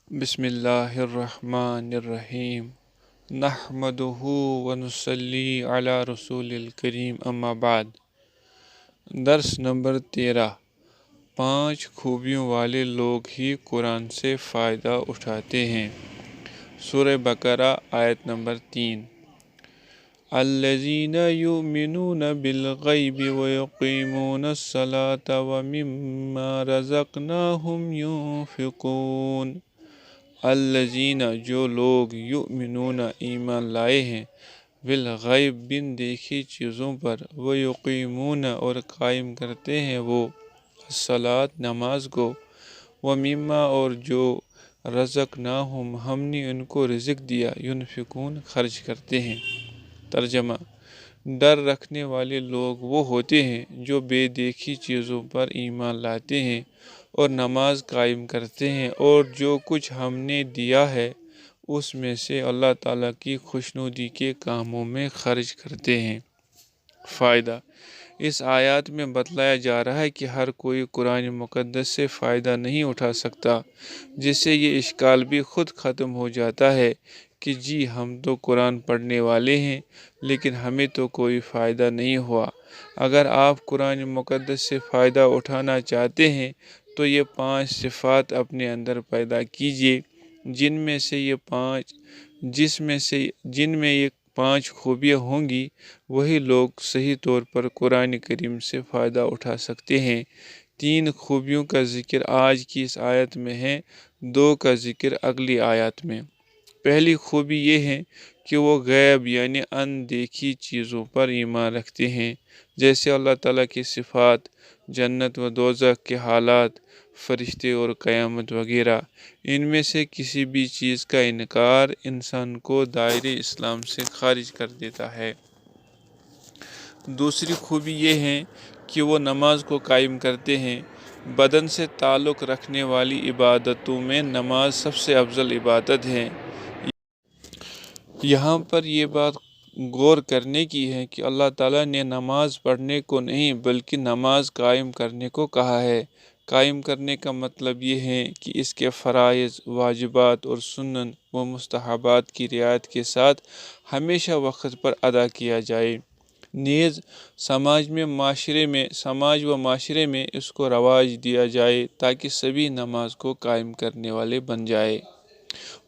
बिस्मिल्लाहिर्रहमानिर्रहीम नहमदुहु व नुसल्ली अला रसूलिल करीम अम्मा बाद। दर्स नंबर 13। 5 खूबियों वाले लोग ही कुरान से फ़ायदा उठाते हैं। सूरह बकरा आयत नंबर 3। अल्लज़ीना युमिनून बिल-ग़ैबि व युक़ीमूनस-सलाता व मिम्मा रज़क़नाहुम युनफ़िक़ून। अल्लज़ीना जो लोग युमिनून ईमान लाए हैं, बिल-ग़ैब बिन देखी चीज़ों पर, व युक़ीमून और कायम करते हैं वो सलात नमाज को, व मिम्मा और जो रज़क़नाहुम हमने उनको रिज़्क़ दिया, युनफ़िक़ून खर्च करते हैं। तर्जमा: डर रखने वाले लोग वो होते हैं जो बेदेखी चीज़ों पर ईमान लाते हैं और नमाज कायम करते हैं और जो कुछ हमने दिया है उसमें से अल्लाह ताला की खुशनुदी के कामों में खर्च करते हैं। फ़ायदा: इस आयत में बतलाया जा रहा है कि हर कोई कुरान मुक़द्दस से फ़ायदा नहीं उठा सकता, जिससे ये इश्काल भी खुद ख़त्म हो जाता है कि जी हम तो कुरान पढ़ने वाले हैं लेकिन हमें तो कोई फ़ायदा नहीं हुआ। अगर आप कुरान मुक़द्दस से फ़ायदा उठाना चाहते हैं तो ये 5 सिफ़ात अपने अंदर पैदा कीजिए, जिनमें ये 5 खूबियाँ होंगी, वही लोग सही तौर पर कुरान करीम से फ़ायदा उठा सकते हैं। 3 खूबियों का ज़िक्र आज की इस आयत में है, 2 का ज़िक्र अगली आयत में। पहली खूबी ये है कि वो गैब यानी अनदेखी चीज़ों पर ईमान रखते हैं, जैसे अल्लाह ताला की सिफ़ात, जन्नत व दोज़ख के हालात, फ़रिश्ते और क़यामत वगैरह। इनमें से किसी भी चीज़ का इनकार इंसान को दायरे इस्लाम से खारिज कर देता है। दूसरी खूबी ये है कि वो नमाज को कायम करते हैं। बदन से ताल्लुक़ रखने वाली इबादतों में नमाज सबसे अफजल इबादत है। यहाँ पर ये बात गौर करने की है कि अल्लाह ताला ने नमाज पढ़ने को नहीं बल्कि नमाज कायम करने को कहा है। कायम करने का मतलब ये है कि इसके फ़राइज़, वाजिबात और सुन्नत व मुस्तहबात की रियायत के साथ हमेशा वक्त पर अदा किया जाए। नीज़ समाज व माशरे में इसको रवाज दिया जाए ताकि सभी नमाज को कायम करने वाले बन जाए।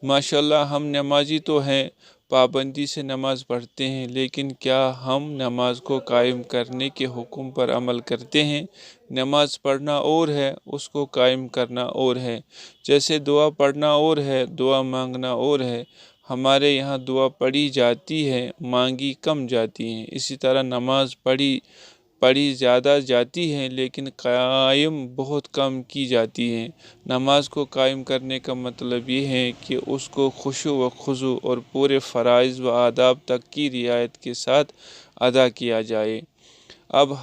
माशाअल्लाह हम नमाजी तो हैं, पाबंदी से नमाज पढ़ते हैं, लेकिन क्या हम नमाज को कायम करने के हुक्म पर अमल करते हैं? नमाज पढ़ना और है, उसको कायम करना और है। जैसे दुआ पढ़ना और है, दुआ मांगना और है। हमारे यहाँ दुआ पढ़ी जाती है, मांगी कम जाती है। इसी तरह नमाज पढ़ी ज़्यादा जाती है लेकिन कायम बहुत कम की जाती है। नमाज को कायम करने का मतलब ये है कि उसको खुशू व खुज़ू और पूरे फ़राइज़ व आदाब तक की रियायत के साथ अदा किया जाए। अब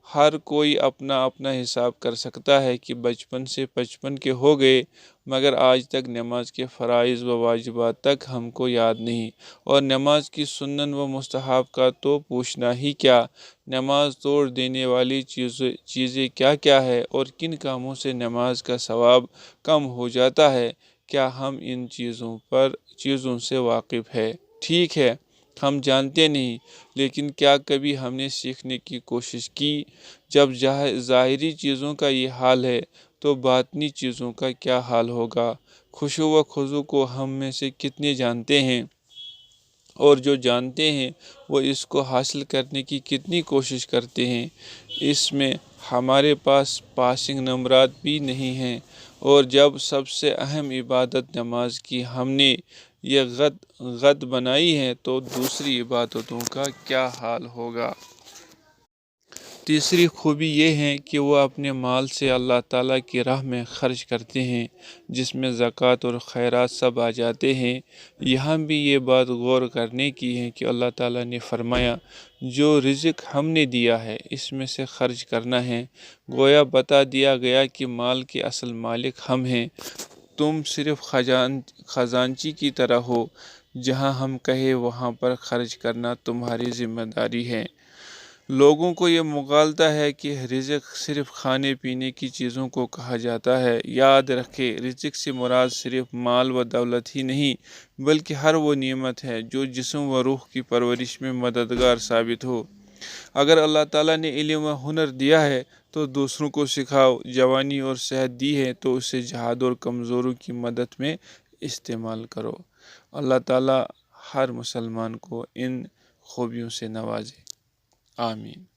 हर कोई अपना अपना हिसाब कर सकता है कि बचपन से 55 के हो गए मगर आज तक नमाज के फ़राइज़ व वाजिबात तक हमको याद नहीं, और नमाज की सुन्नत व मुस्तहब का तो पूछना ही क्या। नमाज तोड़ देने वाली चीज़ें क्या क्या है और किन कामों से नमाज का सवाब कम हो जाता है, क्या हम इन चीज़ों से वाकिफ़ है? ठीक है, हम जानते नहीं, लेकिन क्या कभी हमने सीखने की कोशिश की? जब ज़ाहिरी चीज़ों का ये हाल है तो बातनी चीज़ों का क्या हाल होगा? खुशू व खुज़ू को हम में से कितने जानते हैं, और जो जानते हैं वो इसको हासिल करने की कितनी कोशिश करते हैं? इसमें हमारे पास पासिंग नंबरात भी नहीं हैं, और जब सबसे अहम इबादत नमाज की हमने ये गद बनाई है तो दूसरी इबादतों का क्या हाल होगा? तीसरी खूबी ये है कि वो अपने माल से अल्लाह ताला की राह में ख़र्च करते हैं, जिसमें ज़कात और खैरात सब आ जाते हैं। यहाँ भी ये बात गौर करने की है कि अल्लाह ताला ने फरमाया, जो रिज़्क़ हमने दिया है इसमें से खर्च करना है। गोया बता दिया गया कि माल के असल मालिक हम हैं, तुम सिर्फ़ खजांची की तरह हो, जहाँ हम कहे वहाँ पर खर्च करना तुम्हारी ज़िम्मेदारी है। لوگوں کو یہ مغالطہ ہے کہ رزق صرف کھانے پینے کی چیزوں کو کہا جاتا ہے۔ یاد رکھے، رزق سے مراد صرف مال و دولت ہی نہیں بلکہ ہر وہ نعمت ہے جو جسم و روح کی پرورش میں مددگار ثابت ہو۔ اگر اللہ تعالیٰ نے علم و ہنر دیا ہے تو دوسروں کو سکھاؤ، جوانی اور صحت دی ہے تو اسے جہاد اور کمزوروں کی مدد میں استعمال کرو۔ اللہ تعالیٰ ہر مسلمان کو ان خوبیوں سے نوازے، آمین۔